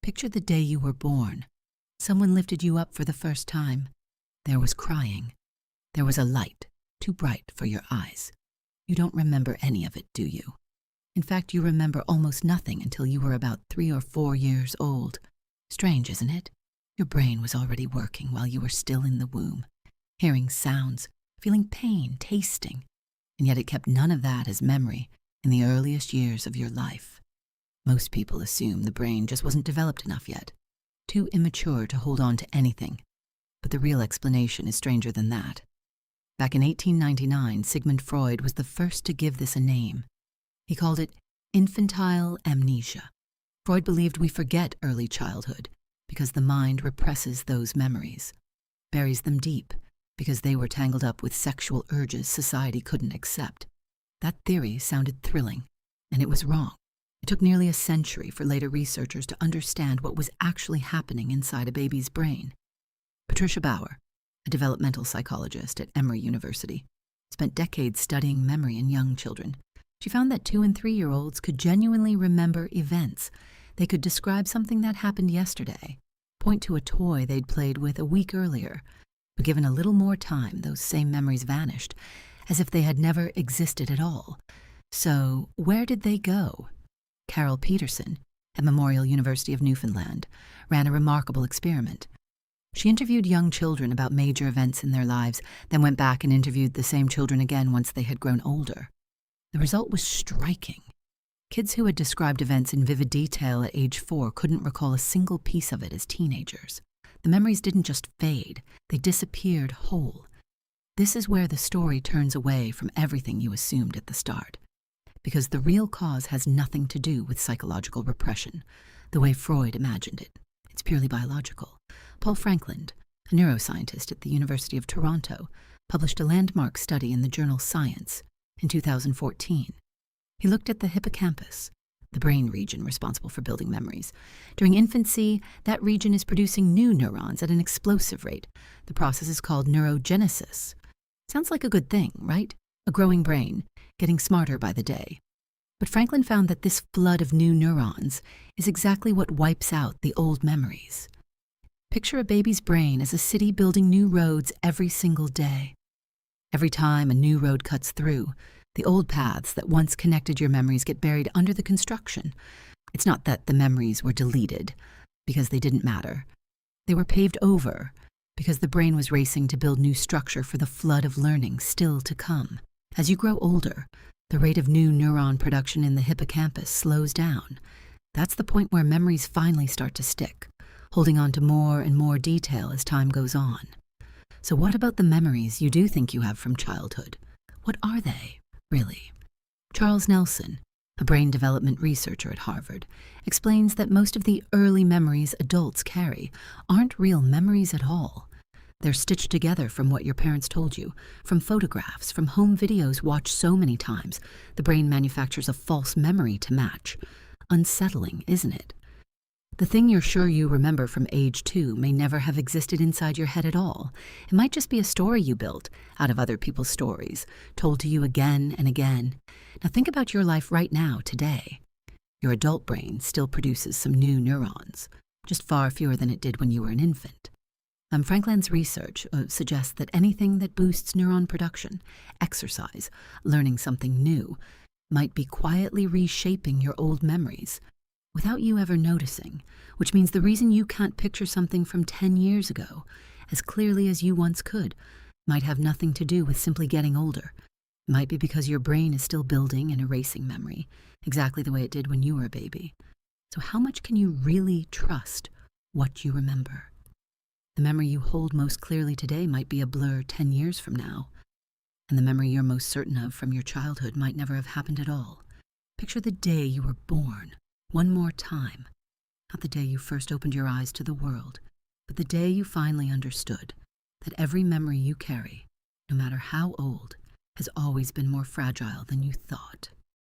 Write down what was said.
Picture the day you were born. Someone lifted you up for the first time. There was crying. There was a light, too bright for your eyes. You don't remember any of it, do you? In fact, you remember almost nothing until you were about 3 or 4 years old. Strange, isn't it? Your brain was already working while you were still in the womb, hearing sounds, feeling pain, tasting, and yet it kept none of that as memory in the earliest years of your life. Most people assume the brain just wasn't developed enough yet, too immature to hold on to anything. But the real explanation is stranger than that. Back in 1899, Sigmund Freud was the first to give this a name. He called it infantile amnesia. Freud believed we forget early childhood because the mind represses those memories, buries them deep because they were tangled up with sexual urges society couldn't accept. That theory sounded thrilling, and it was wrong. It took nearly a century for later researchers to understand what was actually happening inside a baby's brain. Patricia Bauer, a developmental psychologist at Emory University, spent decades studying memory in young children. She found that 2- and 3-year-olds could genuinely remember events. They could describe something that happened yesterday, point to a toy they'd played with a week earlier. But given a little more time, those same memories vanished, as if they had never existed at all. So, where did they go? Carol Peterson, at Memorial University of Newfoundland, ran a remarkable experiment. She interviewed young children about major events in their lives, then went back and interviewed the same children again once they had grown older. The result was striking. Kids who had described events in vivid detail at age 4 couldn't recall a single piece of it as teenagers. The memories didn't just fade, they disappeared whole. This is where the story turns away from everything you assumed at the start. Because the real cause has nothing to do with psychological repression, the way Freud imagined it. It's purely biological. Paul Franklin, a neuroscientist at the University of Toronto, published a landmark study in the journal Science in 2014. He looked at the hippocampus, the brain region responsible for building memories. During infancy, that region is producing new neurons at an explosive rate. The process is called neurogenesis. Sounds like a good thing, right? A growing brain, getting smarter by the day. But Franklin found that this flood of new neurons is exactly what wipes out the old memories. Picture a baby's brain as a city building new roads every single day. Every time a new road cuts through, the old paths that once connected your memories get buried under the construction. It's not that the memories were deleted, because they didn't matter. They were paved over, because the brain was racing to build new structure for the flood of learning still to come. As you grow older, the rate of new neuron production in the hippocampus slows down. That's the point where memories finally start to stick, holding on to more and more detail as time goes on. So what about the memories you do think you have from childhood? What are they, really? Charles Nelson, a brain development researcher at Harvard, explains that most of the early memories adults carry aren't real memories at all. They're stitched together from what your parents told you, from photographs, from home videos watched so many times. The brain manufactures a false memory to match. Unsettling, isn't it? The thing you're sure you remember from age 2 may never have existed inside your head at all. It might just be a story you built out of other people's stories, told to you again and again. Now think about your life right now, today. Your adult brain still produces some new neurons, just far fewer than it did when you were an infant. Franklin's research suggests that anything that boosts neuron production, exercise, learning something new, might be quietly reshaping your old memories without you ever noticing, which means the reason you can't picture something from 10 years ago as clearly as you once could might have nothing to do with simply getting older. It might be because your brain is still building and erasing memory, exactly the way it did when you were a baby. So how much can you really trust what you remember? The memory you hold most clearly today might be a blur 10 years from now, and the memory you're most certain of from your childhood might never have happened at all. Picture the day you were born, one more time. Not the day you first opened your eyes to the world, but the day you finally understood that every memory you carry, no matter how old, has always been more fragile than you thought.